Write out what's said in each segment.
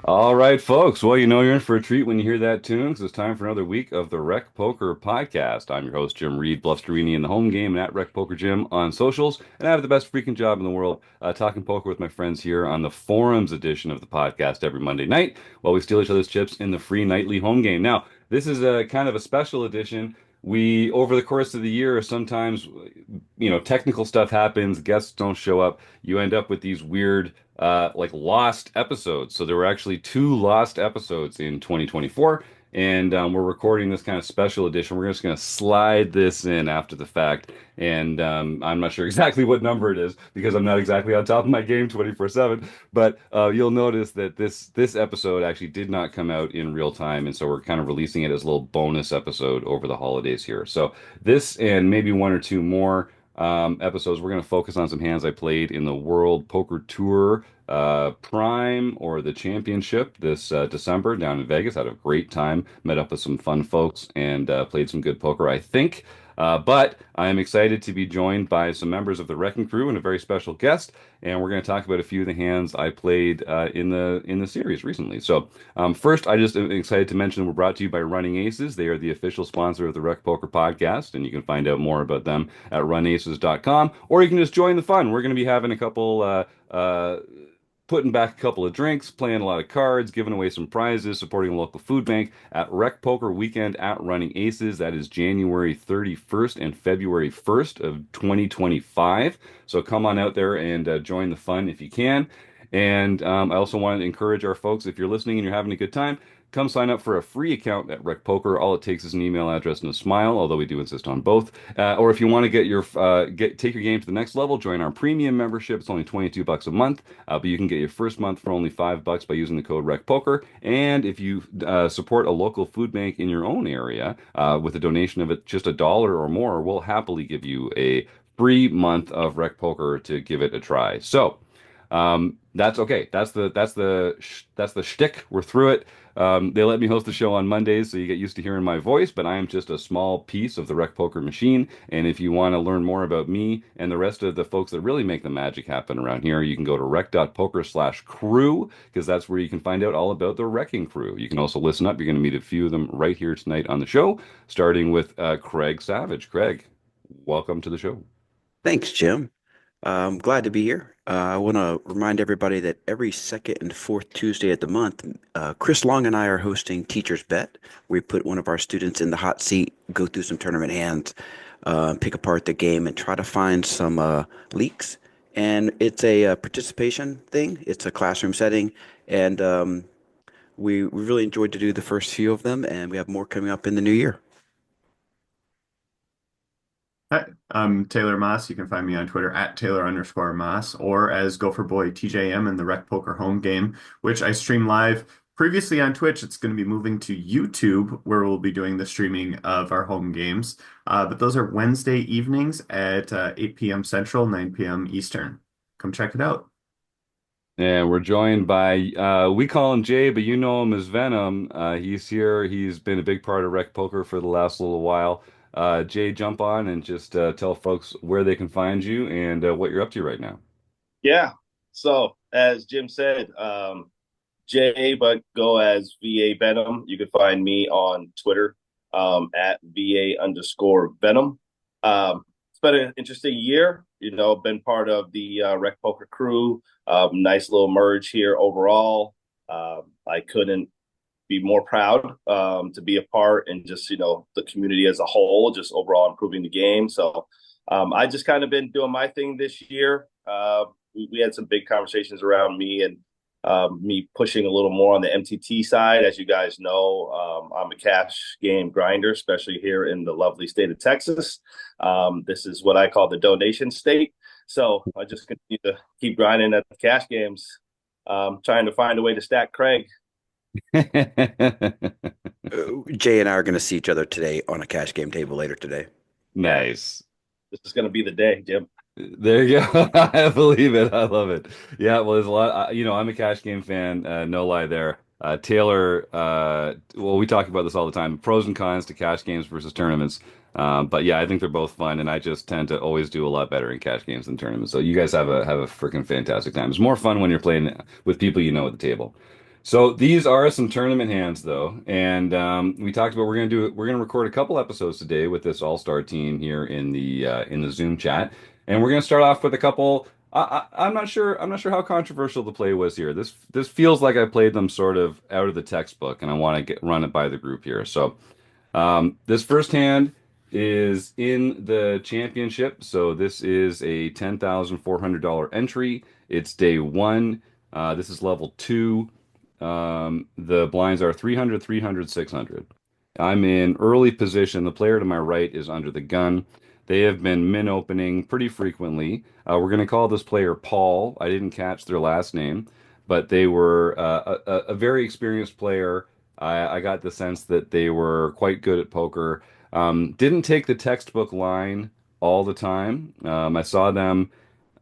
All right, folks. Well, you know you're in for a treat when you hear that tune because it's time for another week of the Rec Poker Podcast. I'm your host, Jim Reid, Bluff-targeting in the home game and at Rec Poker Gym on socials. And I have the best freaking job in the world talking poker with my friends here on the forums edition of the podcast every Monday night while we steal each other's chips in the free nightly home game. Now, this is a kind of a special edition. We, over the course of the year, sometimes, technical stuff happens, guests don't show up. You end up with these weird like lost episodes. So there were actually two lost episodes in 2024, and we're recording this kind of special edition. We're just going to slide this in after the fact, and I'm not sure exactly what number it is because I'm not exactly on top of my game 24/7. But you'll notice that this episode actually did not come out in real time, and so we're kind of releasing it as a little bonus episode over the holidays here. So this and maybe one or two more episodes, we're going to focus on some hands I played in the World Poker Tour Prime or the Championship this December down in Vegas. Had a great time, met up with some fun folks, and played some good poker, I think. But I am excited to be joined by some members of the RecPoker Crew and a very special guest, and we're going to talk about a few of the hands I played in the series recently. So first, I just am excited to mention we're brought to you by Running Aces. They are the official sponsor of the Rec Poker Podcast, and you can find out more about them at runaces.com, or you can just join the fun. We're going to be having a couple putting back a couple of drinks, playing a lot of cards, giving away some prizes, supporting a local food bank at Rec Poker Weekend at Running Aces. That is January 31st and February 1st of 2025. So come on out there and join the fun if you can. And I also want to encourage our folks, if you're listening and you're having a good time, come sign up for a free account at Rec Poker. All it takes is an email address and a smile, although we do insist on both. Or if you want to take your game to the next level, join our premium membership. It's only $22 a month, but you can get your first month for only $5 by using the code RecPoker. And if you support a local food bank in your own area with a donation of just $1 or more, we'll happily give you a free month of Rec Poker to give it a try. So. That's okay. That's the shtick. We're through it. They let me host the show on Mondays, so you get used to hearing my voice, but I am just a small piece of the Rec Poker machine. And if you want to learn more about me and the rest of the folks that really make the magic happen around here, you can go to rec.poker/crew, because that's where you can find out all about the RecPoker Crew. You can also listen up. You're going to meet a few of them right here tonight on the show, starting with Craig Savage. Craig, welcome to the show. Thanks, Jim. I'm glad to be here. I want to remind everybody that every second and fourth Tuesday of the month, Chris Long and I are hosting Teacher's Bet. We put one of our students in the hot seat, go through some tournament hands, pick apart the game, and try to find some leaks. And it's a participation thing. It's a classroom setting, and we really enjoyed to do the first few of them, and we have more coming up in the new year. Hi, I'm Taylor Moss. You can find me on Twitter at Taylor_Moss or as Gopher Boy TJM in the Rec Poker home game, which I stream live previously on Twitch. It's going to be moving to YouTube, where we'll be doing the streaming of our home games. But those are Wednesday evenings at 8 p.m. Central, 9 p.m. Eastern. Come check it out. And we're joined by, we call him Jay, but you know him as Venom. He's here. He's been a big part of Rec Poker for the last little while. Jay, jump on and just tell folks where they can find you and what you're up to right now. Yeah. So as Jim said, Jay, but go as VA Venom. You can find me on Twitter at VA_Venom. It's been an interesting year. Been part of the Rec Poker Crew. Nice little merge here overall. I couldn't be more proud to be a part and just, the community as a whole, just overall improving the game. So I just kind of been doing my thing this year. We had some big conversations around me and me pushing a little more on the MTT side. As you guys know, I'm a cash game grinder, especially here in the lovely state of Texas. This is what I call the donation state. So I just continue to keep grinding at the cash games, trying to find a way to stack Craig. Jay and I are going to see each other today on a cash game table later today. Nice. This is going to be the day, Jim. There you go. I believe it. I love it. Yeah, well, there's a lot. I'm a cash game fan. No lie there. Taylor, well, we talk about this all the time, pros and cons to cash games versus tournaments. But yeah, I think they're both fun, and I just tend to always do a lot better in cash games than tournaments. So you guys have a freaking fantastic time. It's more fun when you're playing with people you know at the table. So these are some tournament hands, though, and we talked about we're gonna record a couple episodes today with this all-star team here in the Zoom chat, and we're gonna start off with a couple. I'm not sure how controversial the play was here. This feels like I played them sort of out of the textbook, and I want to get run it by the group here. So this first hand is in the championship. So this is a $10,400 entry. It's day one. This is level two. The blinds are 300, 300, 600. I'm in early position. The player to my right is under the gun. They have been min opening pretty frequently. We're going to call this player Paul. I didn't catch their last name, but they were a very experienced player. I got the sense that they were quite good at poker. Didn't take the textbook line all the time. I saw them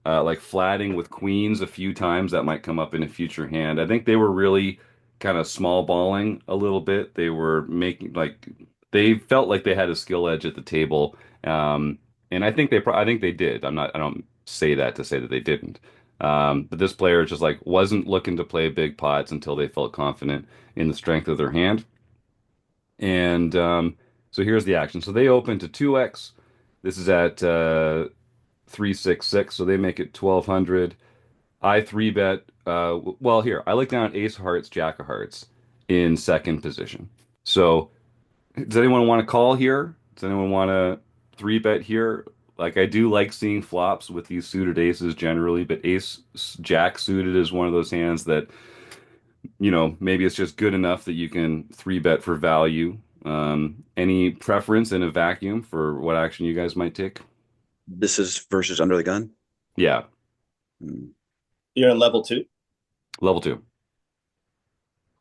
like flatting with queens a few times. That might come up in a future hand. I think they were really kind of small balling a little bit. They were making like they felt like they had a skill edge at the table. And I think they did. I don't say that to say that they didn't. But this player just like wasn't looking to play big pots until they felt confident in the strength of their hand. And so here's the action. So they open to 2x. This is at 366, so they make it 1200. I three bet. Well, here I look down at Ace of Hearts, Jack of Hearts in second position. So does anyone want to call here? Does anyone want to three bet here? Like I do like seeing flops with these suited aces generally, but Ace Jack suited is one of those hands that maybe it's just good enough that you can three bet for value. Any preference in a vacuum for what action you guys might take? This is versus under the gun. Yeah, Hmm. You're in level two. level two.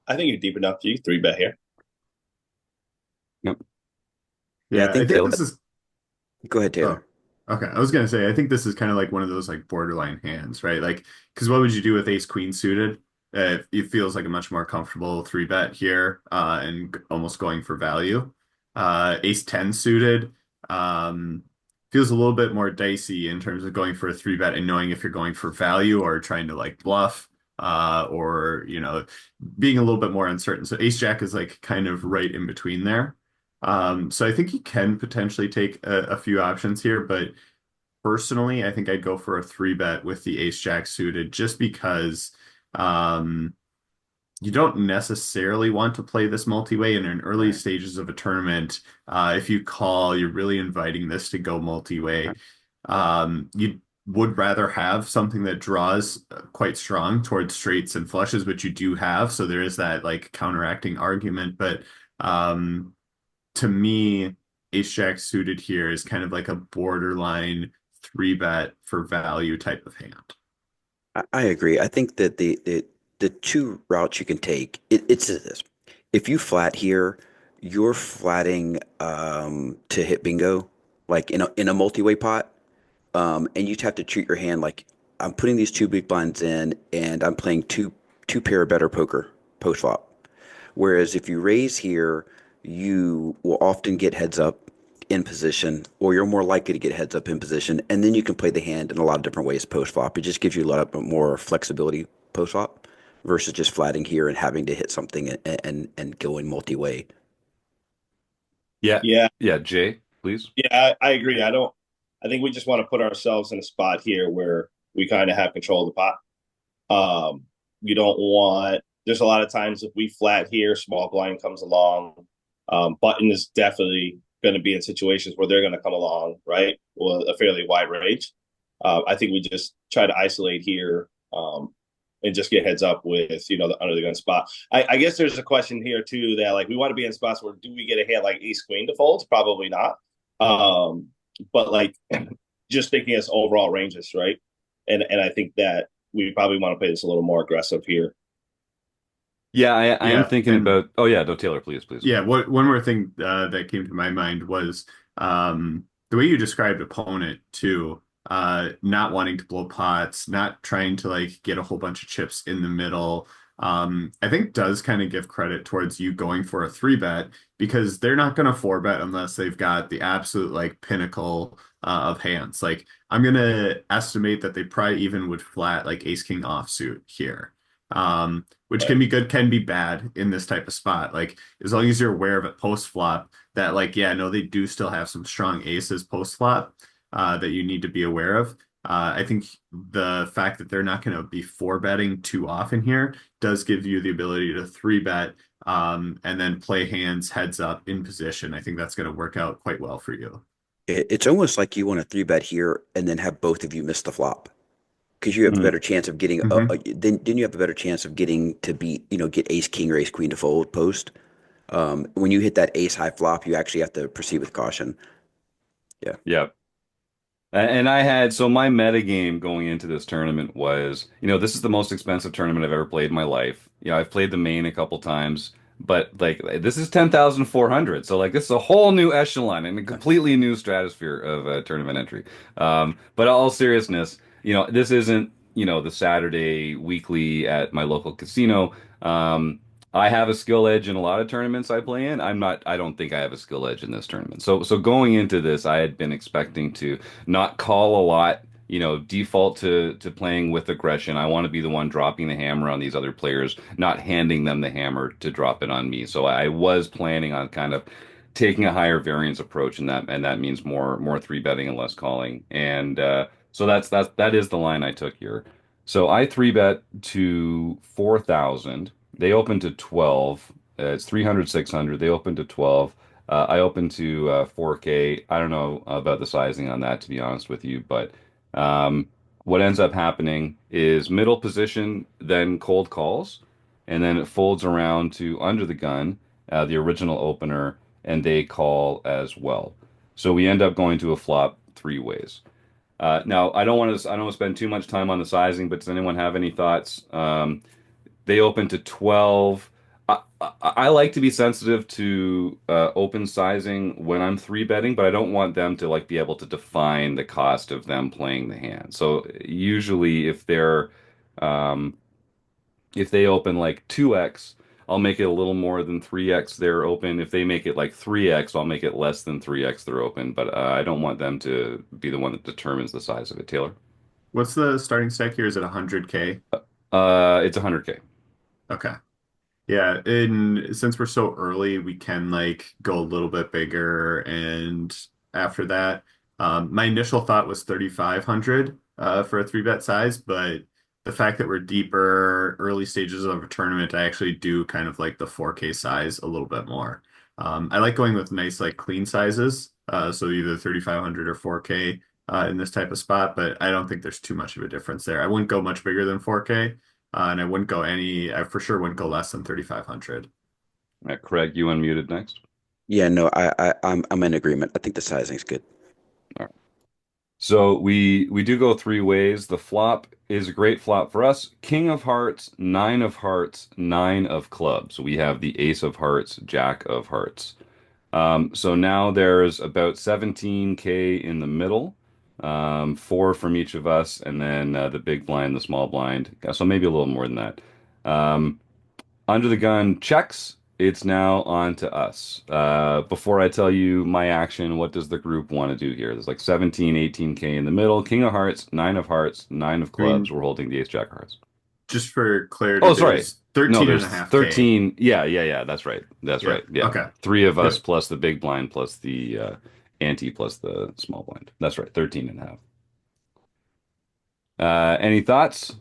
I think you're deep enough. You three bet here. Yep. Yeah, I Yeah, I think think that. this is. Go ahead, Oh, Taylor. okay. I was gonna say, I think this is kind of like one of those like borderline hands, right? Like, because what would you do with ace queen suited? It feels like a much more comfortable three bet here, and almost going for value. Ace 10 suited, um, feels a little bit more dicey in terms of going for a three bet and knowing if you're going for value or trying to like bluff, or being a little bit more uncertain. So ace jack is like kind of right in between there. So I think you can potentially take a few options here, but personally, I think I'd go for a three bet with the ace jack suited just because um, you don't necessarily want to play this multi-way in an early Right. stages of a tournament. If you call, you're really inviting this to go multi-way. Right. You would rather have something that draws quite strong towards straights and flushes, which you do have. So there is that like counteracting argument, but um, to me, ace jack suited here is kind of like a borderline three bet for value type of hand. I agree. I think that the two routes you can take, it's this. If you flat here, you're flatting to hit bingo, like in a multi-way pot. And you'd have to treat your hand like I'm putting these two big blinds in and I'm playing two pair or better poker post flop. Whereas if you raise here, you will often get heads up in position, or you're more likely to get heads up in position, and then you can play the hand in a lot of different ways post flop. It just gives you a lot more flexibility post flop versus just flatting here and having to hit something and going multi way. Yeah, Yeah, yeah. Jay, please. yeah, I agree. I don't. I think we just want to put ourselves in a spot here where we kind of have control of the pot. You don't want. There's a lot of times if we flat here, small blind comes along. Button is definitely going to be in situations where they're going to come along, right? With a fairly wide range. I think we just try to isolate here, and just get heads up with the under the gun spot. I guess there's a question here too that like we want to be in spots where do we get a hand like ace queen to fold? Probably not. But like just thinking as overall ranges, right? And I think that we probably want to play this a little more aggressive here. Yeah, I am Yeah, thinking and about. Oh yeah, no, Taylor, please, please. yeah, one more thing that came to my mind was the way you described opponent too, not wanting to blow pots, not trying to like get a whole bunch of chips in the middle. I think does kind of give credit towards you going for a three bet because they're not going to four bet unless they've got the absolute like pinnacle of hands. Like I'm going to estimate that they probably even would flat like ace king offsuit here. Which can Right. be good, can be bad in this type of spot. Like as long as you're aware of it post flop, that like yeah, no, they do still have some strong aces post flop that you need to be aware of. I think the fact that they're not going to be four betting too often here does give you the ability to three bet and then play hands heads up in position. I think that's going to work out quite well for you. It's almost like you want to three bet here and then have both of you miss the flop because you have a Mm. better chance of getting Hmm. then you have a better chance of getting to beat get ace king or ace queen to fold post. When you hit that ace high flop, you actually have to proceed with caution. Yeah. Yeah. And I had, so my meta game going into this tournament was, this is the most expensive tournament I've ever played in my life. I've played the main a couple times, but like this is 10,400. So like this is a whole new echelon and a completely new stratosphere of tournament entry. But all seriousness, this isn't, the Saturday weekly at my local casino. I have a skill edge in a lot of tournaments I play in. I don't think I have a skill edge in this tournament. So going into this, I had been expecting to not call a lot, default to playing with aggression. I want to be the one dropping the hammer on these other players, not handing them the hammer to drop it on me. So I was planning on kind of taking a higher variance approach, and that means more three betting and less calling. And so that is the line I took here. So I three bet to 4,000. They open to 12. It's 300, 600. They open to 12. I open to 4K. I don't know about the sizing on that, to be honest with you, but um, what ends up happening is middle position, then cold calls, and then it folds around to under the gun, the original opener, and they call as well. So we end up going to a flop three ways. Now, I don't want to spend too much time on the sizing, but does anyone have any thoughts? They open to 12. I like to be sensitive to open sizing when I'm three betting, but I don't want them to like be able to define the cost of them playing the hand. So usually um, if they open like 2x, I'll make it a little more than 3x they're open. If they make it like 3x, I'll make it less than 3x they're open, but I don't want them to be the one that determines the size of it. Taylor? What's the starting stack here? Is it 100K? It's 100K. Okay. Yeah, and since we're so early, we can like go a little bit bigger. And after that, my initial thought was 3,500 for a three bet size, but the fact that we're deeper, early stages of a tournament, I actually do kind of like the 4K size a little bit more. I like going with nice like clean sizes, so either 3,500 or 4K in this type of spot, but I don't think there's too much of a difference there. I wouldn't go much bigger than 4K. And I for sure wouldn't go less than 3,500. Craig, you unmuted next. Yeah, no, I'm in agreement. I think the sizing's good. All right. So we do go three ways. The flop is a great flop for us. King of hearts, nine of hearts, nine of clubs. We have the ace of hearts, jack of hearts. So now there's about 17K in the middle, four from each of us, and then the big blind, the small blind. So maybe a little more than that. Um, Under the gun checks. It's now on to us. Before I tell you my action, what does the group want to do here? There's like 17, 18K in the middle. King of hearts, nine of I clubs. mean, We're holding the ace jack of hearts. just for clarity, Oh, sorry. there's No, 13 and there's a half K. 13. Yeah. That's right. That's right. Yep. Yeah. Okay. Three of us Yep. plus the big blind plus the ante plus the small blind. That's right. 13 and a half. Any thoughts,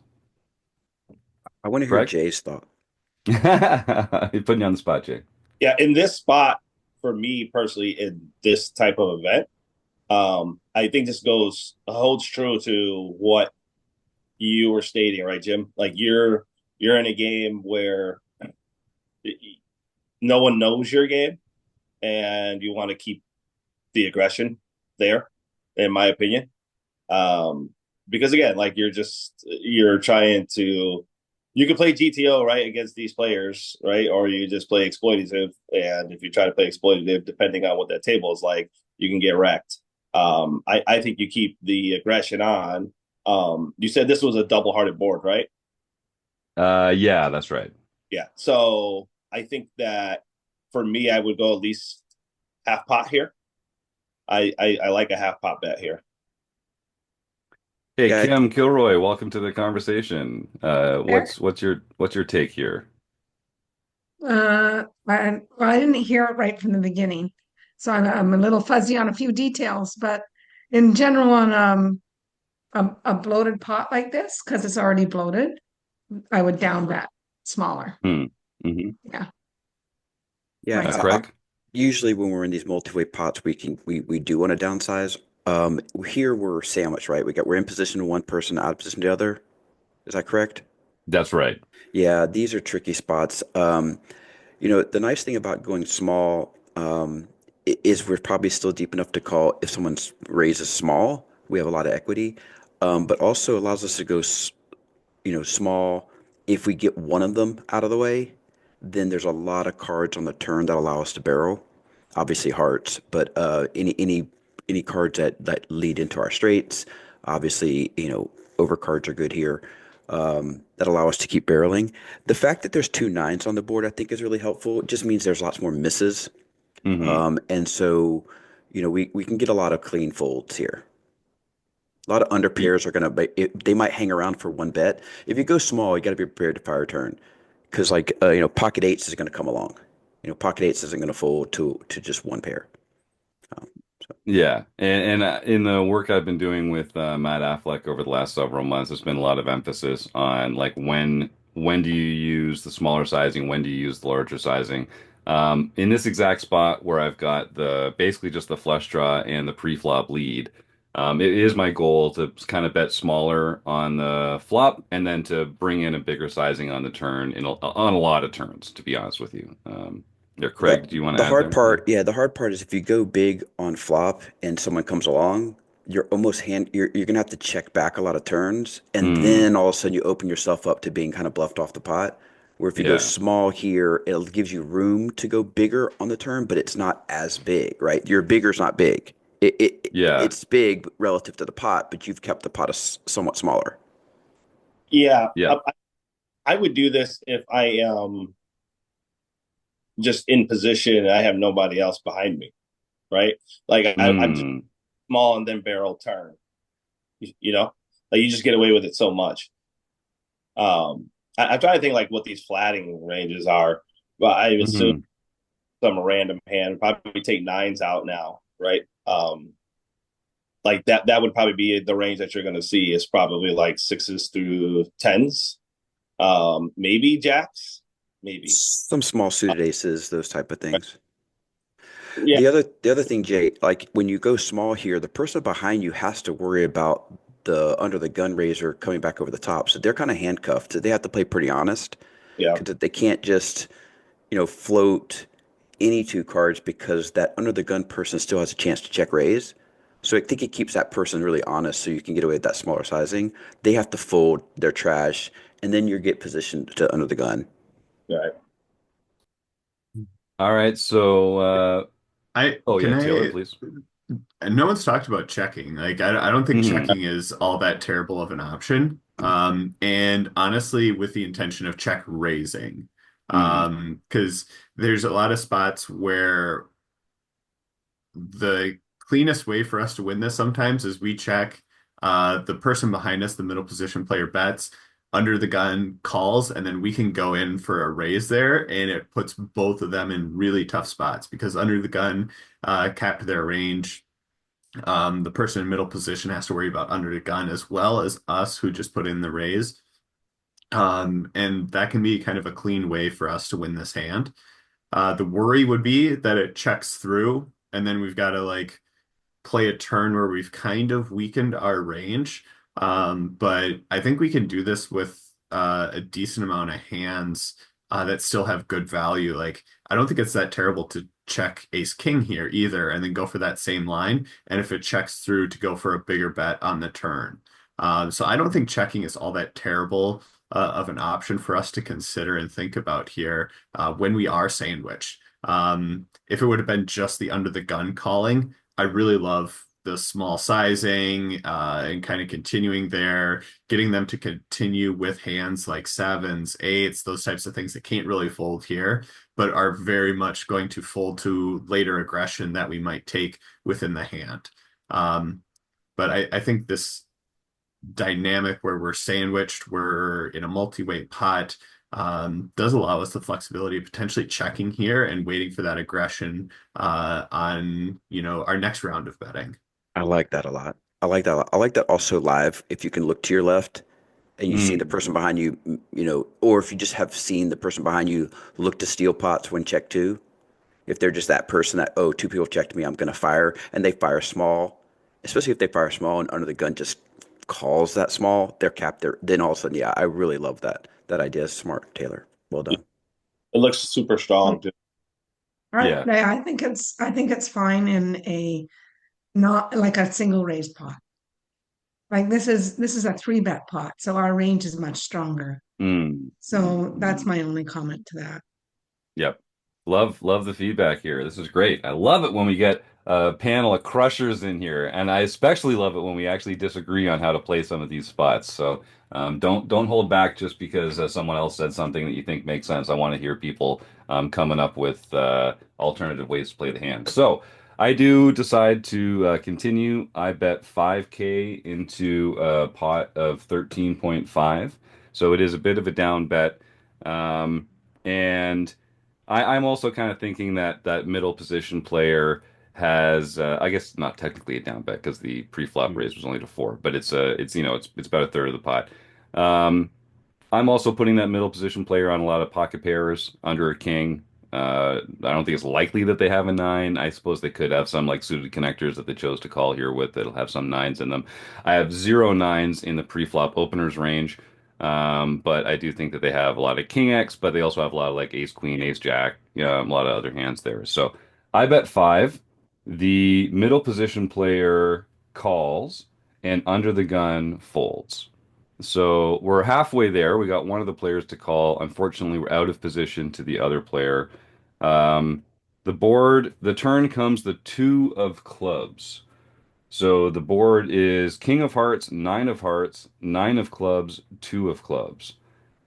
I want to hear Craig? Jay's thought. You're putting you on the spot, Jay. Yeah, in this spot, for me personally, in this type of event, I think this holds true to what you were stating, right, Jim? Like you're in a game where no one knows your game, and you want to keep the aggression there, in my opinion. Um, because again, like you're trying to you can play GTO right against these players, right? Or you just play exploitative, and if you try to play exploitative, depending on what that table is like, you can get wrecked. I think you keep the aggression on. You said this was a double-hearted board, right? Yeah, that's right. Yeah. So I think that for me, I would go at least half pot here. I like a half pot bet here. Hey, Yeah, Kim Kilroy, welcome to the conversation. There. What's your take here? I didn't hear it right from the beginning, so I'm a little fuzzy on a few details. But in general, on a bloated pot like this, because it's already bloated, I would down bet smaller. Hmm. hmm Yeah, yeah. myself. Craig? Usually when we're in these multi-way pots, we do want to downsize. Here we're sandwiched, right? We're in position to one person, out of position to the other. Is that correct? That's right. Yeah, these are tricky spots. The nice thing about going small is we're probably still deep enough to call if someone's raises small. We have a lot of equity, but also allows us to go small. If we get one of them out of the way, then there's a lot of cards on the turn that allow us to barrel. Obviously hearts, but any cards that lead into our straights. Obviously, overcards are good here. That allow us to keep barreling. The fact that there's two nines on the board, I think, is really helpful. It just means there's lots more misses, hmm and so we can get a lot of clean folds here. A lot of under pairs are gonna they might hang around for one bet. If you go small, you got to be prepared to fire a turn because like pocket eights is going to come along. Pocket eights isn't going to fold to just one pair. Um, so Yeah, and in the work I've been doing with Matt Affleck over the last several months, there's been a lot of emphasis on like when do you use the smaller sizing, when do you use the larger sizing. In this exact spot where I've got the basically just the flush draw and the pre-flop lead, it is my goal to kind of bet smaller on the flop and then to bring in a bigger sizing on the turn on a lot of turns, to be honest with you. Yeah, the Craig, do you want to the add hard there? Yeah. part, yeah, the hard part is if you go big on flop and someone comes along, you're gonna have to check back a lot of turns, and Mm, then all of a sudden you open yourself up to being kind of bluffed off the pot. Where if you go yeah. small here, it gives you room to go bigger on the turn, but it's not as big, right? Your bigger's not big. Yeah. It's big relative to the pot, but you've kept the pot somewhat smaller. Yeah, Yeah. I would do this if I am just in position and I have nobody else behind me, right? Like I'm just Mm. small and then barrel turn, you know, like you just get away with it so much. I'm trying to think like what these flatting ranges are, but I assume hmm some random hand probably take nines out now, right? Like that would probably be the range that you're going to see is probably like sixes through tens, maybe jacks, maybe. Some small suited aces, those type of things. Yeah, The other thing, Jay, like when you go small here, the person behind you has to worry about the under the gun raiser coming back over the top. So they're kind of handcuffed. They have to play pretty honest yeah, because they can't just, float any two cards because that under the gun person still has a chance to check raise. So I think it keeps that person really honest so you can get away with that smaller sizing. They have to fold their trash and then you get positioned to under the gun. right. All right. So, I oh can yeah, Taylor, I please. and no one's talked about checking. Like I don't think hmm checking is all that terrible of an option. And honestly, with the intention of check raising. hmm Because there's a lot of spots where the cleanest way for us to win this sometimes is we check the person behind us, the middle position player bets, under the gun calls, and then we can go in for a raise there, and it puts both of them in really tough spots because under the gun capped their range. The person in middle position has to worry about under the gun as well as us who just put in the raise. And that can be kind of a clean way for us to win this hand. The worry would be that it checks through, and then we've got to like play a turn where we've kind of weakened our range. But I think we can do this with a decent amount of hands that still have good value. Like, I don't think it's that terrible to check ace king here either, and then go for that same line. And if it checks through, to go for a bigger bet on the turn. So I don't think checking is all that terrible of an option for us to consider and think about here when we are sandwiched. If it would have been just the under the gun calling, I really love the small sizing and kind of continuing there, getting them to continue with hands like sevens, eights, those types of things that can't really fold here, but are very much going to fold to later aggression that we might take within the hand. But I think this dynamic where we're sandwiched, we're in a multi-weight pot, does allow us the flexibility of potentially checking here and waiting for that aggression on, our next round of betting. I like that a lot. I like that. I like that also live. If you can look to your left and you see the Mm. person behind you, or if you just have seen the person behind you look to steal pots when check two, if they're just that person that, oh, two people checked me, I'm going to fire, and they fire small, especially if they fire small and under the gun just calls that small, they're capped there. Then all of a sudden, yeah, I really love that. That idea is smart, Taylor. Well done. It looks super strong too. Right. Yeah. I think it's fine in a not like a single raise pot. Like this is a three bet pot, so our range is much stronger. Mm. So that's my only comment to that. Yep. Love the feedback here. This is great. I love it when we get a panel of crushers in here, and I especially love it when we actually disagree on how to play some of these spots. So don't hold back just because someone else said something that you think makes sense. I want to hear people coming up with alternative ways to play the hand. So I do decide to continue. I bet 5K into a pot of 13.5. So it is a bit of a down bet. And I'm also kind of thinking that that middle position player has, I guess not technically a down bet because the pre-flop raise was only to four, but it's about a third of the pot. Um, I'm also putting that middle position player on a lot of pocket pairs under a king. I don't think it's likely that they have a nine. I suppose they could have some like suited connectors that they chose to call here with that'll have some nines in them. I have zero nines in the pre-flop openers range. But I do think that they have a lot of king X, but they also have a lot of like ace queen, ace jack, a lot of other hands there. So I bet five. The middle position player calls, and under the gun folds. So we're halfway there. We got one of the players to call. Unfortunately, we're out of position to the other player. Um, the turn comes the two of clubs. So the board is King of Hearts, nine of clubs, two of clubs.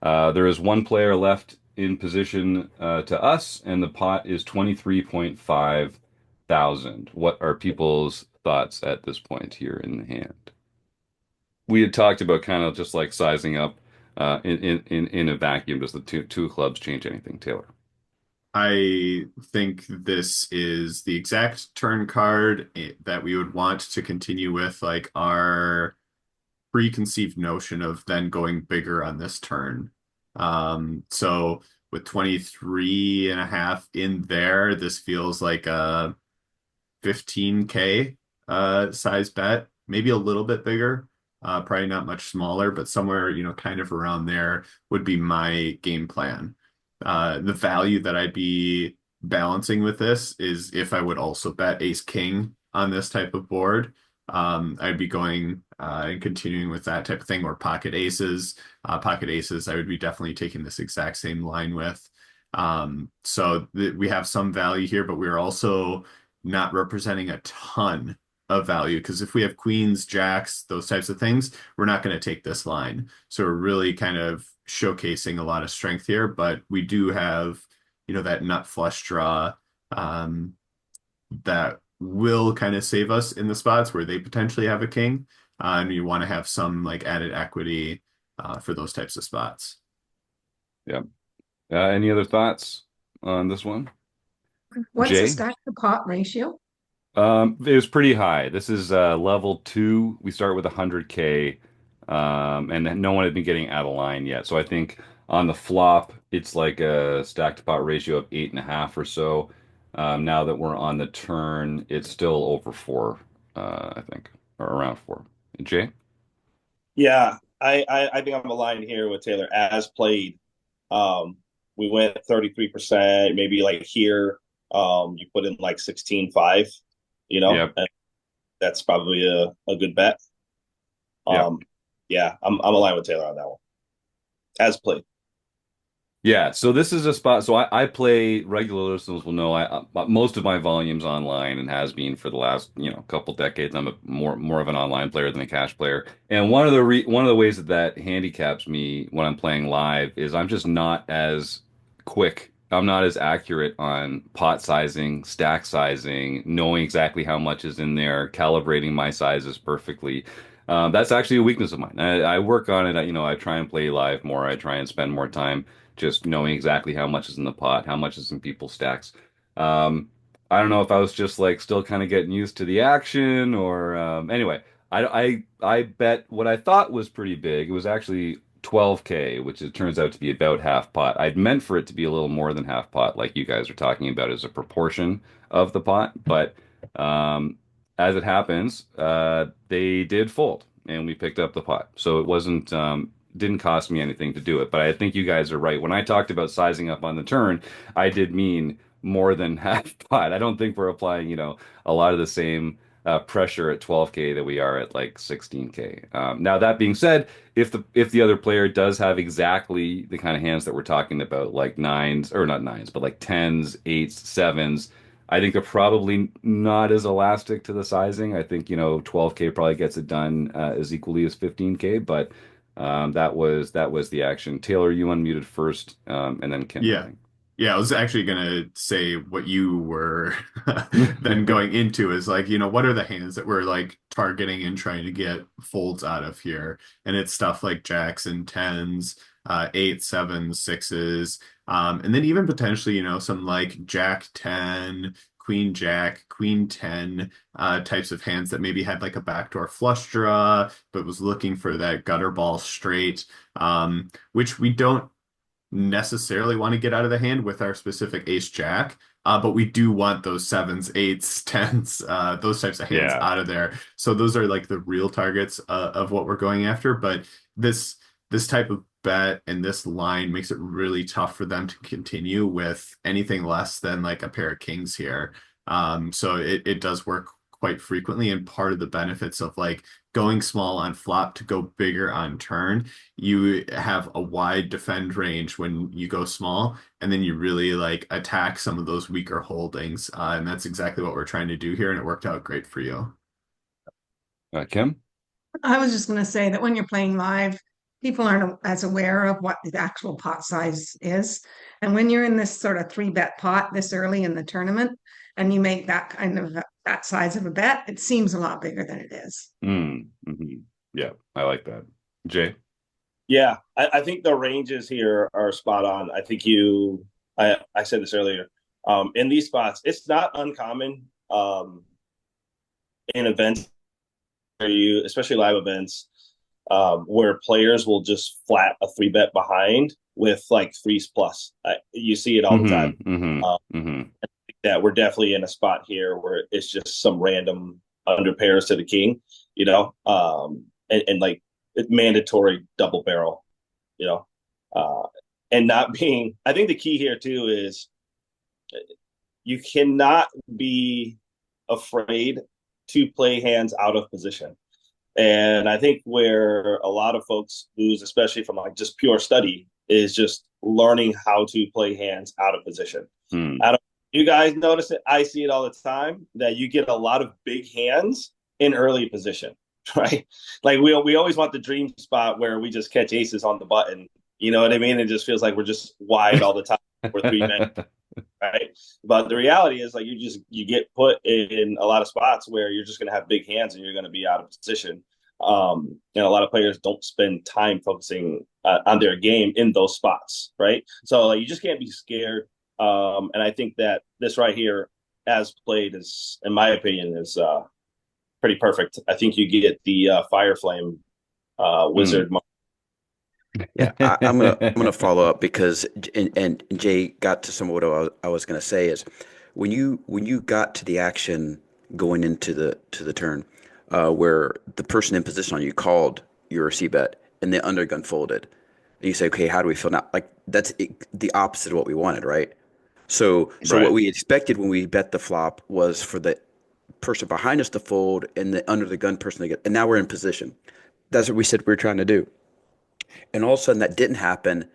There is one player left in position to us, and the pot is 23.5 thousand. What are people's thoughts at this point here in the hand? We had talked about kind of just like sizing up in a vacuum. Does the two clubs change anything, Taylor? I think this is the exact turn card that we would want to continue with, like our preconceived notion of then going bigger on this turn. So with 23 and a half in there, this feels like a 15K size bet, maybe a little bit bigger, probably not much smaller, but somewhere, kind of around there would be my game plan. The value that I'd be balancing with this is if I would also bet ace king on this type of board. I'd be going and continuing with that type of thing, or pocket aces. Pocket aces, I would be definitely taking this exact same line with. So we have some value here, but we're also not representing a ton of value, because if we have queens, jacks, those types of things, we're not going to take this line. So we're really kind of showcasing a lot of strength here, but we do have, that nut flush draw that will kind of save us in the spots where they potentially have a king. And you want to have some like added equity for those types of spots. Yeah. Any other thoughts on this one? What's the Jay? stack to pot ratio? It was pretty high. This is level two. We start with 100K, and no one had been getting out of line yet. So I think on the flop, it's like a stack to pot ratio of 8.5 or so. Now that we're on the turn, it's still over four, I think, or around four. Jay? Yeah, I think I'm aligned here with Taylor. As played, um, we went 33%, maybe like here, you put in like 16.5, Yep. and that's probably a good bet. Yep. Um, yeah, I'm aligned with Taylor on that one. As played. Yeah, so this is a spot. So I play regular listeners will know most of my volume's online and has been for the last couple decades. I'm a more of an online player than a cash player. And one of the ways that that handicaps me when I'm playing live is I'm just not as quick. I'm not as accurate on pot sizing, stack sizing, knowing exactly how much is in there, calibrating my sizes perfectly. That's actually a weakness of mine. I work on it. I try and play live more. I try and spend more time just knowing exactly how much is in the pot, how much is in people's stacks. Um, I don't know if I was just like still kind of getting used to the action or anyway, I bet what I thought was pretty big. It was actually 12K, which it turns out to be about half pot. I'd meant for it to be a little more than half pot, like you guys are talking about as a proportion of the pot, but um, as it happens, they did fold and we picked up the pot. So it wasn't didn't cost me anything to do it. But I think you guys are right. When I talked about sizing up on the turn, I did mean more than half pot. I don't think we're applying, a lot of the same pressure at 12K that we are at like 16K. Now that being said, if the other player does have exactly the kind of hands that we're talking about, like nines or not nines, but like tens, eights, sevens. I think they're probably not as elastic to the sizing. I think, 12K probably gets it done as equally as 15K, but that was the action. Taylor, you unmuted first, and then Kim, I Yeah. think. Yeah, I was actually gonna say what you were then going into is like, what are the hands that we're like targeting and trying to get folds out of here? And it's stuff like jacks and tens, eight, sevens, sixes, and then even potentially, some like jack 10, queen jack, queen 10, types of hands that maybe had like a backdoor flush draw, but was looking for that gutter ball straight, which we don't necessarily want to get out of the hand with our specific ace jack. But we do want those sevens, eights, tens, those types of hands Yeah. out of there. So those are like the real targets of what we're going after. But this type of bet and this line makes it really tough for them to continue with anything less than like a pair of kings here. So it does work quite frequently, and part of the benefits of like going small on flop to go bigger on turn, you have a wide defend range when you go small, and then you really like attack some of those weaker holdings. And that's exactly what we're trying to do here, and it worked out great for you. Kim? I was just going to say that when you're playing live, people aren't as aware of what the actual pot size is. And when you're in this sort of three bet pot this early in the tournament and you make that kind of that size of a bet, it seems a lot bigger than it is. Mm-hmm. Yeah, I like that. Jay? Yeah, I think the ranges here are spot on. I said this earlier. In these spots, it's not uncommon in events where especially live events, where players will just flat a three bet behind with like threes plus. You see it all the time. Mm-hmm. Mm-hmm. Mm-hmm. That we're definitely in a spot here where it's just some random under pairs to the king, and like mandatory double barrel, you know, uh, and not being. I think the key here too is you cannot be afraid to play hands out of position. And I think where a lot of folks lose, especially from like just pure study, is just learning how to play hands out of position. Mm. I don't, you guys notice it? I see it all the time that you get a lot of big hands in early position, right? Like we always want the dream spot where we just catch aces on the button. You know what I mean? It just feels like we're just wide all the time. We're three men, right? But the reality is like you get put in a lot of spots where you're just going to have big hands and you're going to be out of position. And a lot of players don't spend time focusing on their game in those spots, right? So like you just can't be scared. And I think that this right here, as played, is, in my opinion, is pretty perfect. I think you get the Fire Flame Mm. Wizard. Yeah, I'm gonna follow up because and Jay got to some of what I was gonna say is when you got to the action going into the turn, where the person in position on you called your C bet and the undergun folded, and you say, okay, how do we feel now? Like the opposite of what we wanted, right? So what Right. we expected when we bet the flop was for the person behind us to fold and the under the gun person to get, and now we're in position. That's what we said we were trying to do. And all of a sudden that didn't happen.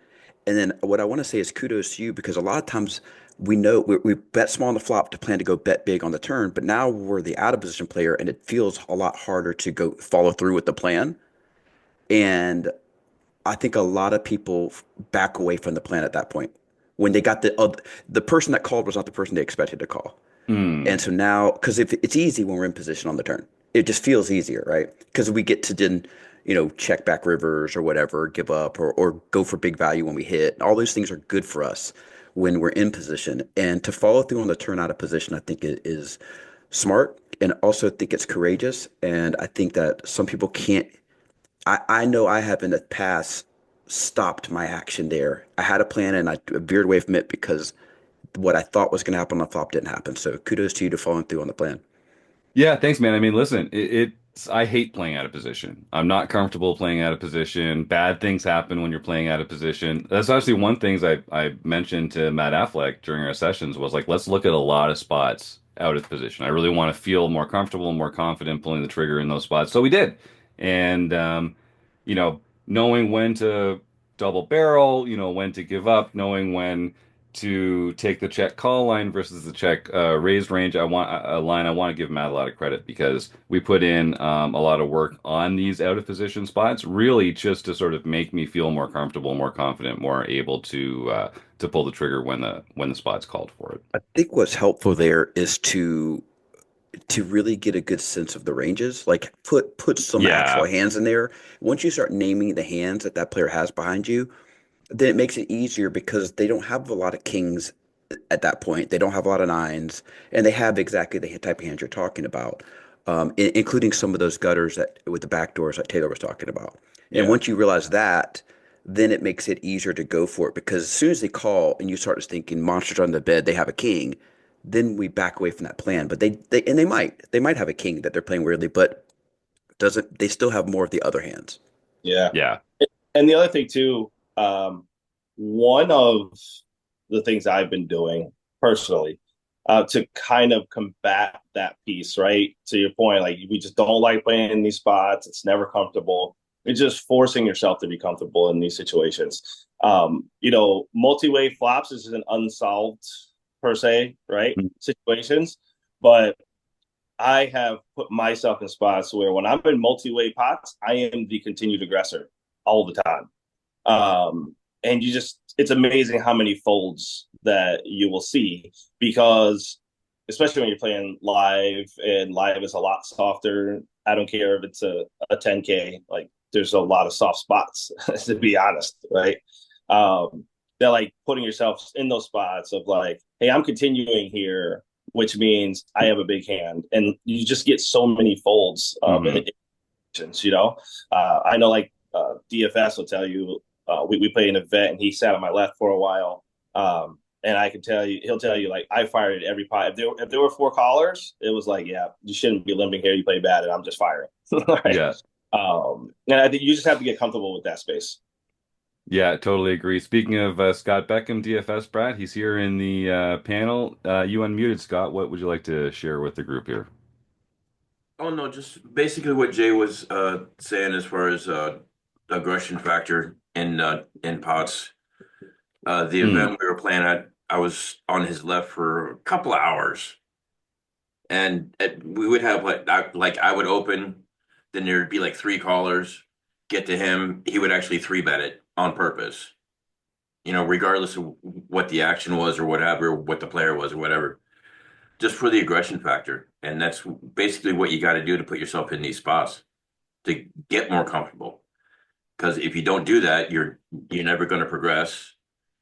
And then what I want to say is kudos to you because a lot of times we know we bet small on the flop to plan to go bet big on the turn, but now we're the out of position player and it feels a lot harder to go follow through with the plan. And I think a lot of people back away from the plan at that point when they got the person that called was not the person they expected to call. And Hmm. so now, because if it's easy when we're in position on the turn, it just feels easier, right? Because we get to then, check back rivers or whatever, give up or go for big value when we hit. All those things are good for us when we're in position. And to follow through on the turn out of position, I think it is smart and also think it's courageous. And I think that some people can't. I know I have in the past stopped my action there. I had a plan and I veered away from it because what I thought was going to happen on the flop didn't happen. So kudos to you to following through on the plan. Yeah, thanks, man. I mean, listen, it's I hate playing out of position. I'm not comfortable playing out of position. Bad things happen when you're playing out of position. That's actually one things I mentioned to Matt Affleck during our sessions was like, let's look at a lot of spots out of position. I really want to feel more comfortable, more confident pulling the trigger in those spots. So we did. And knowing when to double barrel, when to give up, knowing when to take the check call line versus the check raised range. I want a line. I want to give Matt a lot of credit because we put in a lot of work on these out of position spots, really just to sort of make me feel more comfortable, more confident, more able to pull the trigger when the spot's called for it. I think what's helpful there is to really get a good sense of the ranges, like put some actual Yeah, hands in there. Once you start naming the hands that that player has behind you, then it makes it easier because they don't have a lot of kings at that point. They don't have a lot of nines, and they have exactly the type of hands you're talking about, including some of those gutters that with the back doors that Taylor was talking about. And yeah, once you realize that, then it makes it easier to go for it because as soon as they call and you start thinking monsters on the bed, they have a king, then we back away from that plan. But they might have a king that they're playing weirdly, but doesn't they still have more of the other hands? Yeah. yeah. And the other thing too, one of the things I've been doing personally to kind of combat that piece, right? To your point, like we just don't like playing in these spots. It's never comfortable. It's just forcing yourself to be comfortable in these situations. Multi-way flops is an unsolved per se, right? Situations, but I have put myself in spots where when I'm in multi-way pots, I am the continued aggressor all the time. And it's amazing how many folds that you will see because, especially when you're playing live, and live is a lot softer. I don't care if it's a 10K, like there's a lot of soft spots, to be honest, right? They're like putting yourself in those spots of like, hey, I'm continuing here, which means I have a big hand, and you just get so many folds Hmm. I know like DFS will tell you we played an event and he sat on my left for a while. And I can tell you, he'll tell you like I fired at every pot. If there were four callers, it was like, yeah, you shouldn't be limping here. You play bad, and I'm just firing. Right. Yeah. And I think you just have to get comfortable with that space. Yeah, totally agree. Speaking of Scott Beckham, DFS Brad, he's here in the panel. You unmuted, Scott. What would you like to share with the group here? Oh no, just basically what Jay was saying as far as aggression factor in pots. The Mm. event we were playing at, I was on his left for a couple of hours, and we would have like I would open, then there'd be like three callers, get to him, he would actually three bet it on purpose, regardless of what the action was or whatever, what the player was or whatever, just for the aggression factor. And that's basically what you got to do to put yourself in these spots to get more comfortable. Because if you don't do that, you're never going to progress,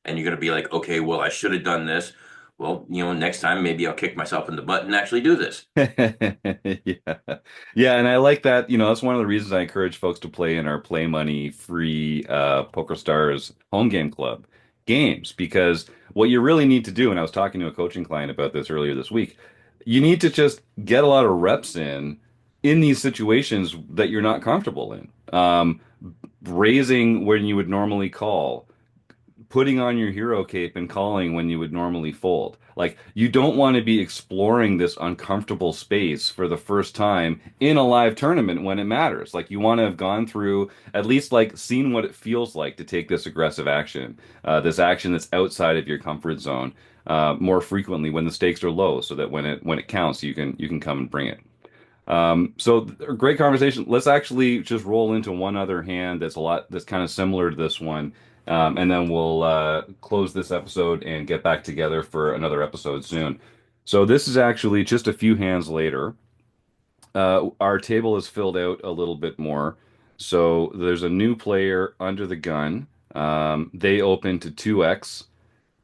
and you're going to be like, okay, well, I should have done this. Well, next time maybe I'll kick myself in the butt and actually do this. Yeah. Yeah, and I like that, that's one of the reasons I encourage folks to play in our Play Money free Poker Stars home game club games because what you really need to do, and I was talking to a coaching client about this earlier this week, you need to just get a lot of reps in these situations that you're not comfortable in. Raising when you would normally call, putting on your hero cape and calling when you would normally fold. Like you don't want to be exploring this uncomfortable space for the first time in a live tournament when it matters. Like you want to have gone through at least like seen what it feels like to take this aggressive action, this action that's outside of your comfort zone, more frequently when the stakes are low, so that when it counts, you can come and bring it. So great conversation. Let's actually just roll into one other hand that's kind of similar to this one. And then we'll close this episode and get back together for another episode soon. So this is actually just a few hands later. Our table is filled out a little bit more. So there's a new player under the gun. They open to 2x.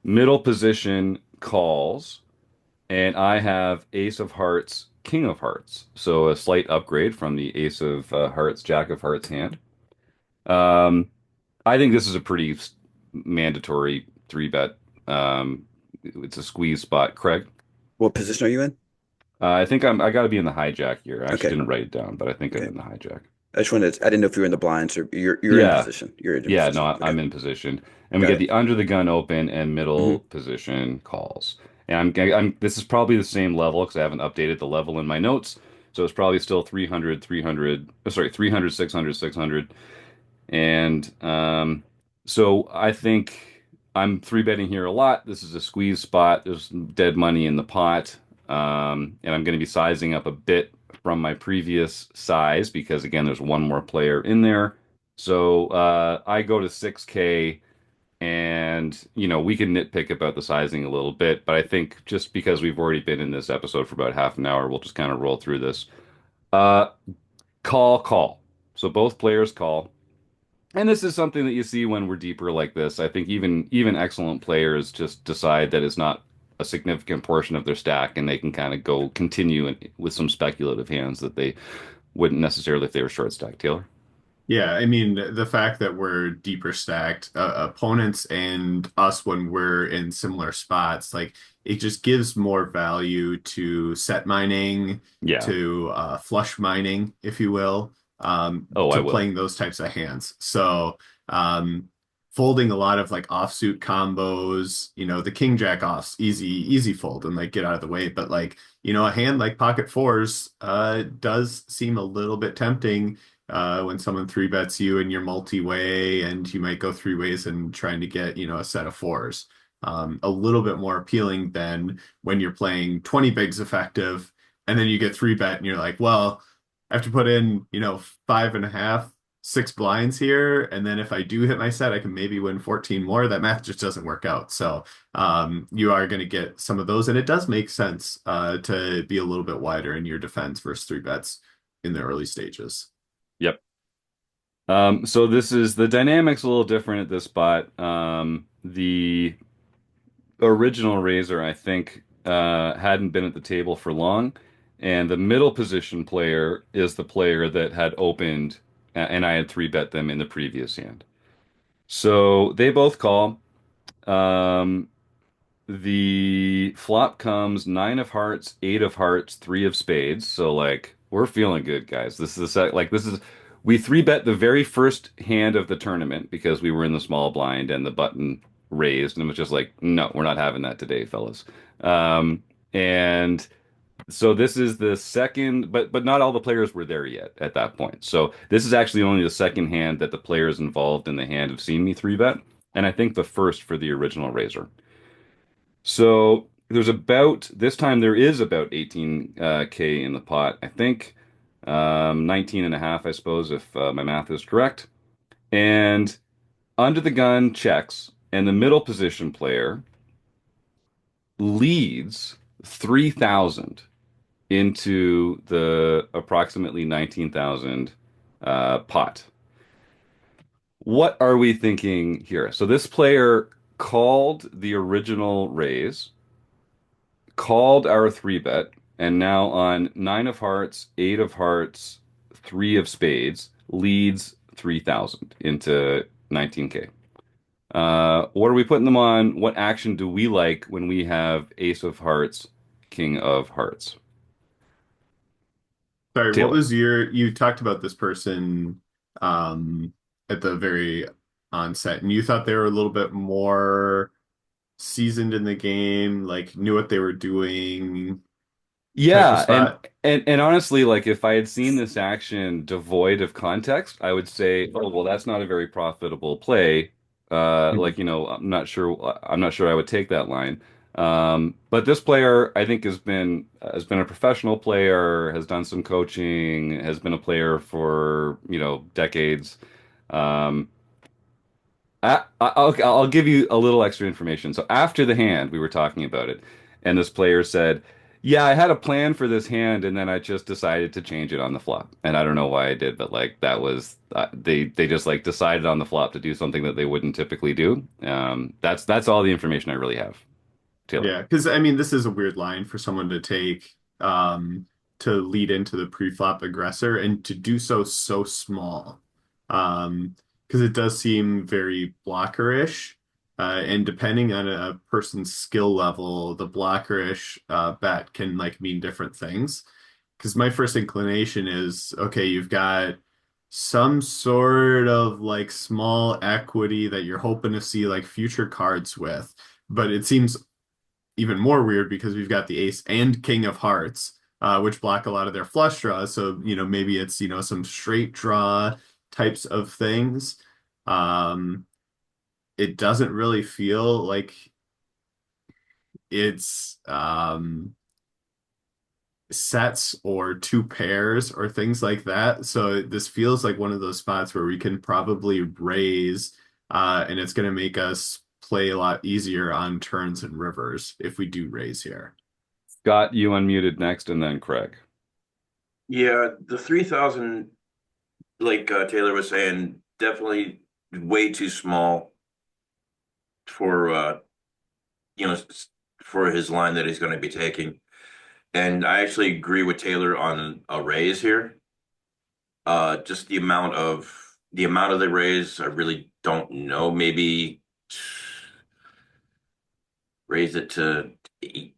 Middle position calls. And I have Ace of Hearts, King of Hearts. So a slight upgrade from the Ace of Hearts, Jack of Hearts hand. Um, I think this is a pretty mandatory three bet. It's a squeeze spot. Craig, What position are you in? I think I got to be in the hijack here. I actually Okay. didn't write it down, but I think I'm Okay. in the hijack. I didn't know if you were in the blinds or you're in Yeah, position. You're in yeah. position. No, Okay. I'm in position, and we Got get it. the under the gun open and middle Hmm. position calls. And I'm this is probably the same level because I haven't updated the level in my notes. So it's probably still 300, 300, sorry, 300, 600, 600. And so I think I'm three betting here a lot. This is a squeeze spot. There's dead money in the pot. And I'm going to be sizing up a bit from my previous size because, again, there's one more player in there. So I go to 6K and, we can nitpick about the sizing a little bit. But I think just because we've already been in this episode for about half an hour, we'll just kind of roll through this. Uh, call. So both players call. And this is something that you see when we're deeper like this. I think even excellent players just decide that it's not a significant portion of their stack, and they can kind of go continue with some speculative hands that they wouldn't necessarily if they were short stack. Taylor? Yeah, I mean, the fact that we're deeper stacked, opponents and us when we're in similar spots, like it just gives more value to set mining, Yeah. to flush mining, if you will, Oh, I to will. playing those types of hands. So, folding a lot of like offsuit combos, the king jack offs, easy fold and like get out of the way. But like, a hand like pocket fours, does seem a little bit tempting when someone three bets you and you're multi-way and you might go three ways and trying to get, a set of fours. A little bit more appealing than when you're playing 20 bigs effective and then you get three bet and you're like, well, I have to put in, five and a half, six blinds here. And then if I do hit my set, I can maybe win 14 more. That math just doesn't work out. So you are going to get some of those. And it does make sense to be a little bit wider in your defense versus three bets in the early stages. Yep. So this is the dynamics a little different at this spot. The original Razor, I think, hadn't been at the table for long, and the middle position player is the player that had opened, and I had three bet them in the previous hand. So they both call. Um, the flop comes nine of hearts, eight of hearts, three of spades. So like we're feeling good, guys. This is a set like this is we three bet the very first hand of the tournament because we were in the small blind and the button raised and it was just like, no, we're not having that today, fellas. And so this is the second, but not all the players were there yet at that point. So this is actually only the second hand that the players involved in the hand have seen me three bet, and I think the first for the original Razor. So there's about this time there is about 18 K in the pot. I think 19 and a half, I suppose, if my math is correct. And under the gun checks, and the middle position player leads 3,000 into the approximately 19,000 pot. What are we thinking here? So this player called the original raise, called our three bet, and now on nine of hearts, eight of hearts, three of spades leads 3,000 into 19K. What are we putting them on? What action do we like when we have ace of hearts, king of hearts? Sorry, what Taylor. was you talked about this person um at the very on set, and you thought they were a little bit more seasoned in the game, like knew what they were doing type of Yeah, and spot. and honestly, like if I had seen this action devoid of context, I would say, oh well, that's not a very profitable play. Mhm. Like I'm not sure I would take that line. But this player, I think, has been a professional player, has done some coaching, has been a player for, decades. Um, I'll give you a little extra information. So after the hand, we were talking about it, and this player said, "Yeah, I had a plan for this hand, and then I just decided to change it on the flop. And I don't know why I did, but like that was they just like decided on the flop to do something that they wouldn't typically do. That's all the information I really have, Taylor." Yeah, because I mean, this is a weird line for someone to take to lead into the pre-flop aggressor and to do so so small. Because it does seem very blockerish. And depending on a person's skill level, the blockerish bet can like mean different things. Because my first inclination is, okay, you've got some sort of like small equity that you're hoping to see like future cards with. But it seems even more weird because we've got the ace and king of hearts, which block a lot of their flush draws. So, maybe it's, some straight draw types of things. Um, it doesn't really feel like it's sets or two pairs or things like that. So this feels like one of those spots where we can probably raise, and it's going to make us play a lot easier on turns and rivers if we do raise here. Scott, you unmuted next, and then Craig. Yeah, the 3,000, like Taylor was saying, definitely way too small for you know for his line that he's going to be taking. And I actually agree with Taylor on a raise here. Just the amount of the raise, I really don't know. Maybe raise it to eight,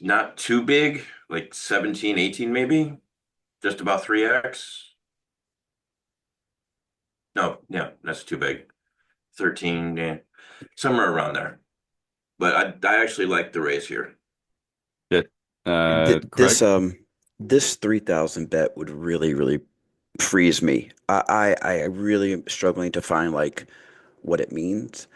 not too big, like 17, 18 maybe, just about 3x. No, yeah, that's too big. 13, yeah, somewhere around there. But I actually like the raise here. Yeah. Th Craig? this 3,000 bet would really, really freeze me. I really am struggling to find like what it means.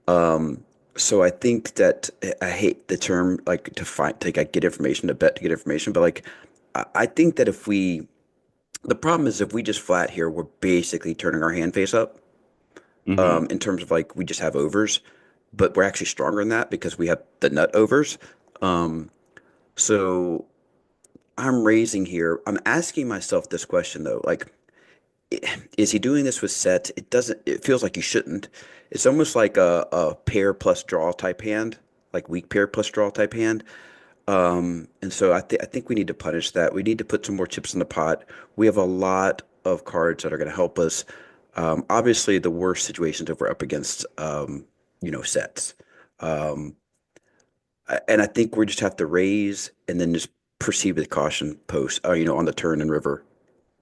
Um, so I think that I hate the term like to find to like, get information to bet to get information, but like I think that the problem is if we just flat here, we're basically turning our hand face up. Hmm. In terms of like we just have overs, but we're actually stronger than that because we have the nut overs. Um, so I'm raising here. I'm asking myself this question though, like, is he doing this with sets? It doesn't, it feels like he shouldn't. It's almost like a pair plus draw type hand, like weak pair plus draw type hand. And so I think we need to punish that. We need to put some more chips in the pot. We have a lot of cards that are going to help us. Obviously, the worst situations if we're up against, sets. Um, and I think we just have to raise and then just proceed with caution post, on the turn and river.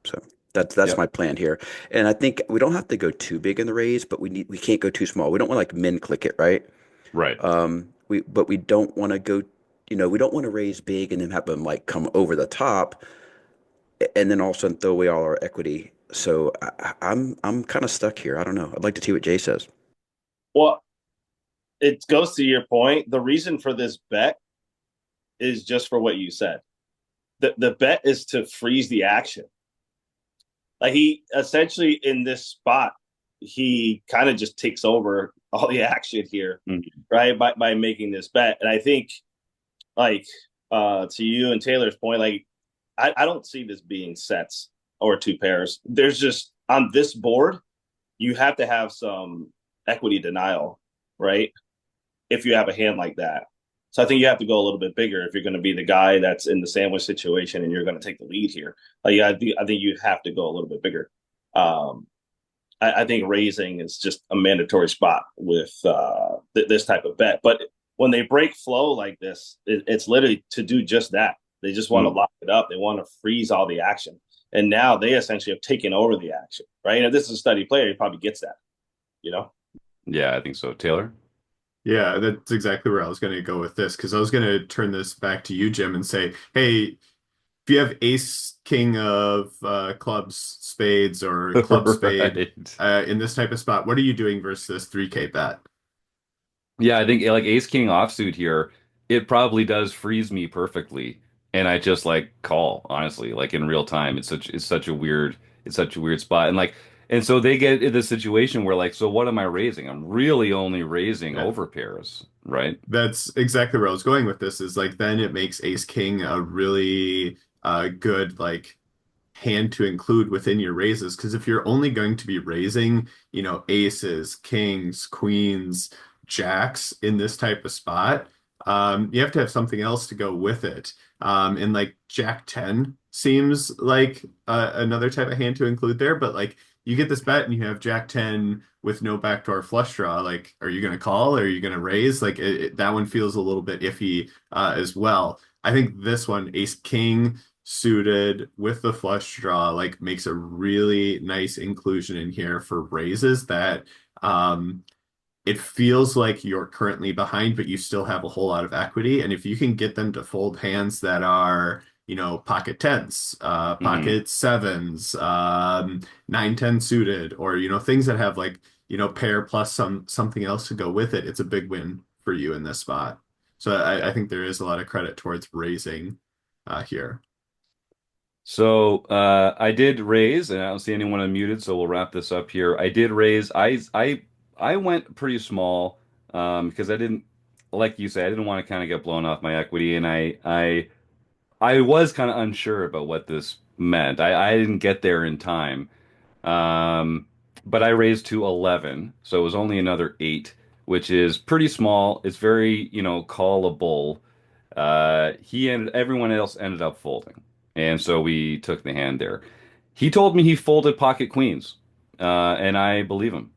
So that's my Yep. plan here. And I think we don't have to go too big in the raise, but we can't go too small. We don't want to like min click it, right? Right. But we don't want to go, we don't want to raise big and then have them like come over the top and then all of a sudden throw away all our equity. So I'm kind of stuck here. I don't know. I'd like to see what Jay says. Well, it goes to your point. The reason for this bet is just for what you said. The bet is to freeze the action. Like he essentially in this spot, he kind of just takes over all the action here, Mhm. right? By making this bet. And I think like to you and Taylor's point, like I don't see this being sets or two pairs. There's just on this board, you have to have some equity denial, right? If you have a hand like that. So I think you have to go a little bit bigger if you're going to be the guy that's in the sandwich situation and you're going to take the lead here. Yeah, I think you have to go a little bit bigger. Um, I think raising is just a mandatory spot with this type of bet. But when they break flow like this, it's literally to do just that. They just want to Mm. lock it up. They want to freeze all the action. And now they essentially have taken over the action, right? And if this is a steady player, he probably gets that, you know? Yeah, I think so. Taylor? Yeah, that's exactly where I was going to go with this because I was going to turn this back to you, Jim, and say, hey, if you have ace king of clubs, spades, or club spade Right. in this type of spot, what are you doing versus this 3K bet? Yeah, I think like ace king offsuit here, it probably does freeze me perfectly. And I just like call, honestly, like in real time. It's such a weird spot. And so they get in this situation where like, so what am I raising? I'm really only raising Yeah. over pairs, right? That's exactly where I was going with this is like then it makes ace king a really good like hand to include within your raises because if you're only going to be raising, aces, kings, queens, jacks in this type of spot, you have to have something else to go with it. And like Jack 10 seems like another type of hand to include there, but like you get this bet and you have Jack 10 with no backdoor flush draw. Like, are you going to call? Or are you going to raise? Like, that one feels a little bit iffy as well. I think this one, Ace King suited with the flush draw, like makes a really nice inclusion in here for raises that it feels like you're currently behind, but you still have a whole lot of equity. And if you can get them to fold hands that are, pocket tens, Hmm. pocket sevens, 9-10 suited, or, things that have like, pair plus something else to go with it, it's a big win for you in this spot. So I think there is a lot of credit towards raising here. So I did raise, and I don't see anyone unmuted, so we'll wrap this up here. I did raise. I went pretty small because I didn't, like you said, I didn't want to kind of get blown off my equity, and I was kind of unsure about what this meant. I didn't get there in time, um, but I raised to 11, so it was only another eight, which is pretty small. It's very, callable. Everyone else ended up folding, and so we took the hand there. He told me he folded pocket queens, and I believe him.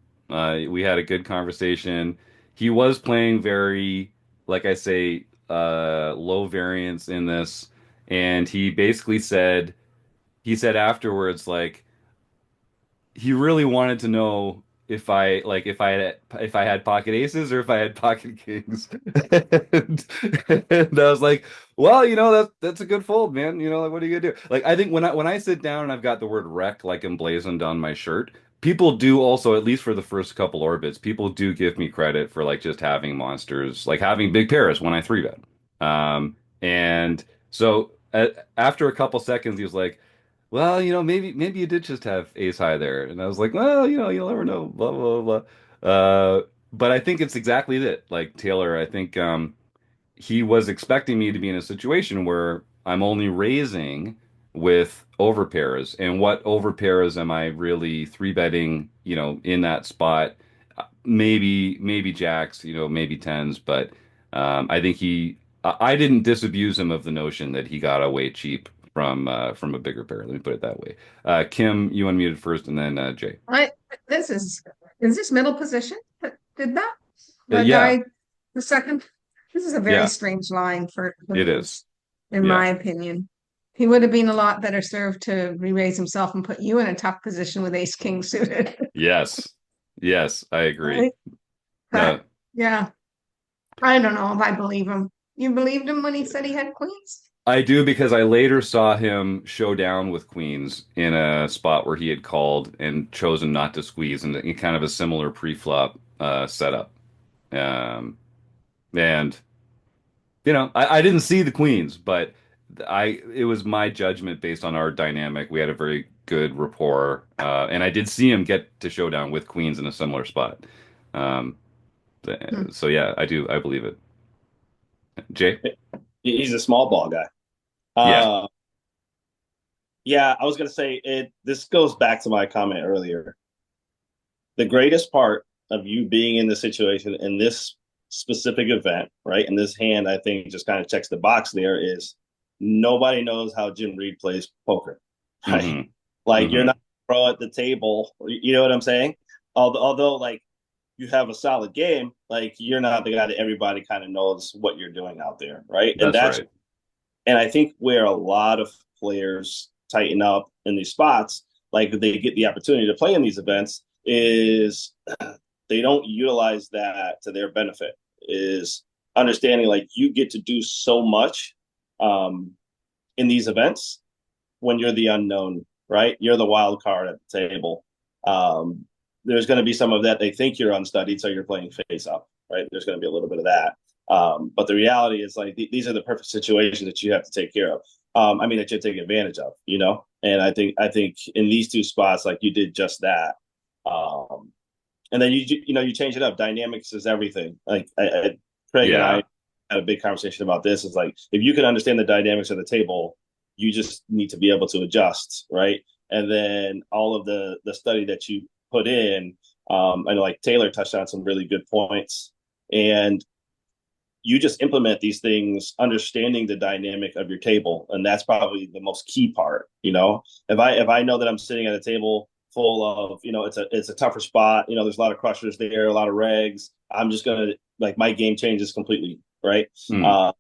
We had a good conversation. He was playing very, like I say, low variance in this, and he said afterwards, like he really wanted to know if I had pocket aces or if I had pocket kings. And, and I was like, well, that's a good fold, man. Like what are you gonna do? Like I think when I sit down and I've got the word rec like emblazoned on my shirt, people do also, at least for the first couple orbits, people do give me credit for like just having monsters, like having big pairs when I three bet. And so after a couple seconds, he was like, well, maybe you did just have ace high there. And I was like, well, you'll never know, blah, blah, blah. But I think it's exactly it. Like Taylor, I think he was expecting me to be in a situation where I'm only raising with overpairs. And what overpairs am I really three betting, in that spot? Maybe jacks, maybe tens, but I think I didn't disabuse him of the notion that he got away cheap from a bigger pair. Let me put it that way. Kim, you unmuted first, and then Jay. I this is this middle position that did that? The Yeah, guy, the second. This is a very yeah, strange line for it is. this, in Yeah, my opinion. He would have been a lot better served to re-raise himself and put you in a tough position with ace king suited. yes, yes, I agree. Right? No, But yeah, I don't know if I believe him. You believed him when he said he had queens? I do because I later saw him show down with queens in a spot where he had called and chosen not to squeeze in kind of a similar pre-flop setup. Um, and I didn't see the queens, but it was my judgment based on our dynamic. We had a very good rapport, and I did see him get to showdown with queens in a similar spot. Um, Hmm. so yeah, I believe it. Jay? He's a small ball guy. Yeah. Uh, yeah, I was gonna say it. This goes back to my comment earlier. The greatest part of you being in this situation in this specific event, right? In this hand, I think just kind of checks the box there is nobody knows how Jim Reid plays poker, right? Hmm. Like you're Hmm. not a pro at the table, you know what I'm saying? Although like you have a solid game, like you're not the guy that everybody kind of knows what you're doing out there, right? That's right. And I think where a lot of players tighten up in these spots, like they get the opportunity to play in these events, is they don't utilize that to their benefit. Is understanding like you get to do so much um, in these events when you're the unknown, right? You're the wild card at the table. Um, there's going to be some of that. They think you're unstudied, so you're playing face up, right? There's going to be a little bit of that. But the reality is like these are the perfect situations that you have to take care of. I mean, that you take advantage of, you know. And I think in these two spots, like you did just that. Um, and then you change it up. Dynamics is everything. Like Craig and Yeah. I had a big conversation about this. Is like if you can understand the dynamics of the table, you just need to be able to adjust, right? And then all of the study that you put in, I know like Taylor touched on some really good points, and you just implement these things, understanding the dynamic of your table, and that's probably the most key part. If I know that I'm sitting at a table full of, it's a tougher spot. There's a lot of crushers there, a lot of regs. I'm just gonna like my game changes completely, right? Mm. Uh,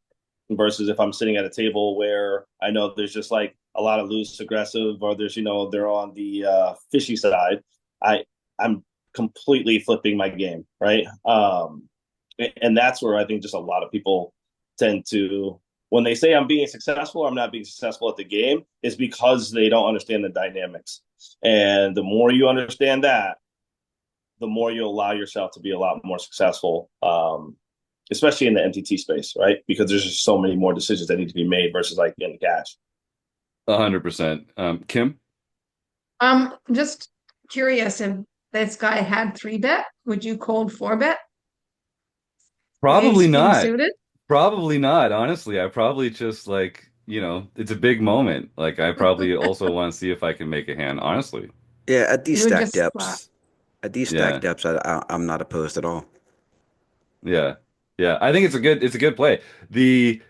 versus if I'm sitting at a table where I know there's just like a lot of loose aggressive, or there's they're on the fishy side. I'm completely flipping my game, right? And that's where I think just a lot of people tend to, when they say I'm being successful or I'm not being successful at the game, is because they don't understand the dynamics. And the more you understand that, the more you allow yourself to be a lot more successful, especially in the MTT space, right? Because there's just so many more decisions that need to be made versus like in the cash. 100%. Kim? Just curious if this guy had three bet, would you cold four bet? Probably Ace king not. suited? Probably not, honestly. I probably just like, it's a big moment. Like I probably also want to see if I can make a hand, honestly. Yeah, at these You would stacked just flat. depths, at these stacked Yeah. depths, I'm not opposed at all. Yeah. Yeah. I think it's a good play. The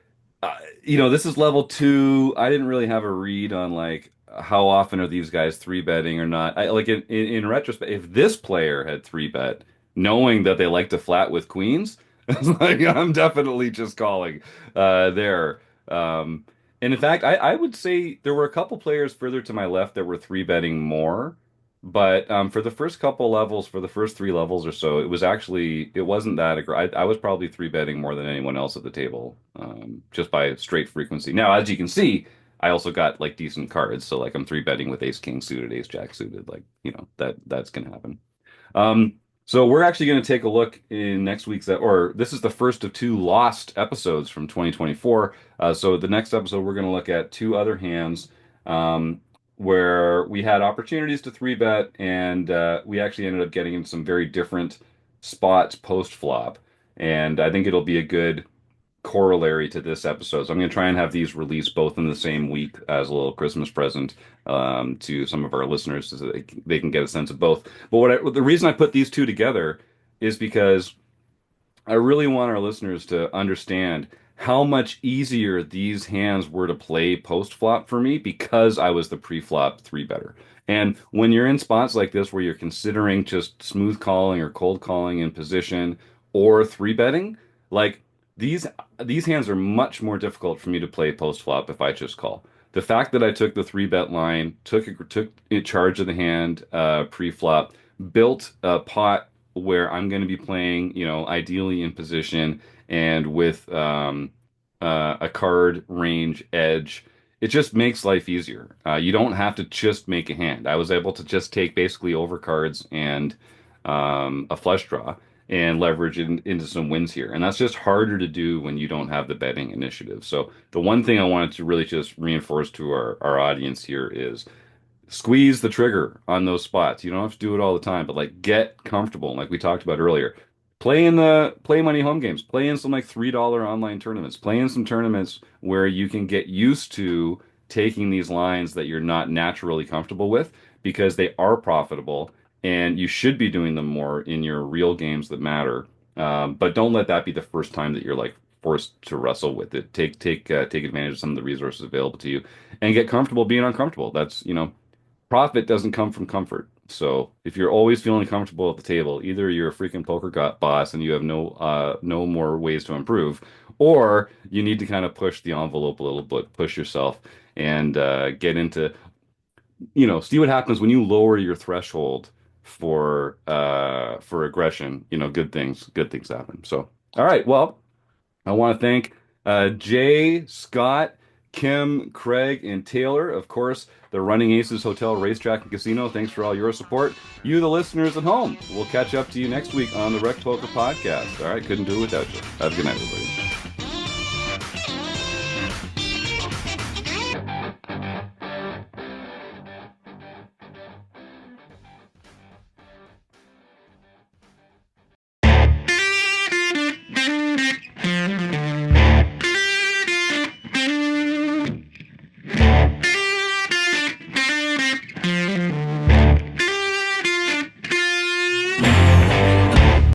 this is level two. I didn't really have a read on like how often are these guys three betting or not. I like in retrospect, if this player had three bet, knowing that they like to flat with queens, it's like I'm definitely just calling there. Um, and in fact, I would say there were a couple players further to my left that were three betting more. But for the first couple levels, for the first three levels or so, it wasn't that aggressive. I was probably three betting more than anyone else at the table, just by straight frequency. Now, as you can see, I also got like decent cards, so like I'm three betting with ace king suited, ace jack suited, like that's gonna happen. Um, so we're actually going to take a look in next week's, or this is the first of two lost episodes from 2024. So the next episode, we're going to look at two other hands where we had opportunities to three bet, and we actually ended up getting in some very different spots post flop. And I think it'll be a good corollary to this episode. So I'm going to try and have these released both in the same week as a little Christmas present to some of our listeners so that they can get a sense of both. But the reason I put these two together is because I really want our listeners to understand how much easier these hands were to play post flop for me because I was the pre-flop three better. And when you're in spots like this where you're considering just smooth calling or cold calling in position or three betting, like these these hands are much more difficult for me to play post flop if I just call. The fact that I took the three bet line, took in charge of the hand pre-flop, built a pot where I'm going to be playing, ideally in position and with a card range edge. It just makes life easier. You don't have to just make a hand. I was able to just take basically overcards and a flush draw and leverage into some wins here. And that's just harder to do when you don't have the betting initiative. So the one thing I wanted to really just reinforce to our audience here is squeeze the trigger on those spots. You don't have to do it all the time, but like get comfortable. Like we talked about earlier, play in the play money home games, play in some like $3 online tournaments, play in some tournaments where you can get used to taking these lines that you're not naturally comfortable with because they are profitable and you should be doing them more in your real games that matter. But don't let that be the first time that you're like forced to wrestle with it. Take advantage of some of the resources available to you and get comfortable being uncomfortable. That's, profit doesn't come from comfort. So if you're always feeling comfortable at the table, either you're a freaking boss and you have no more ways to improve, or you need to kind of push the envelope a little bit, push yourself and get into, see what happens when you lower your threshold for aggression, good things happen. So, all right, well, I want to thank Jay, Scott, Kim, Craig, and Taylor. Of course, the Running Aces Hotel, Racetrack, and Casino. Thanks for all your support. You, the listeners at home, we'll catch up to you next week on the Rec Poker Podcast. All right, couldn't do it without you. Have a good night, everybody.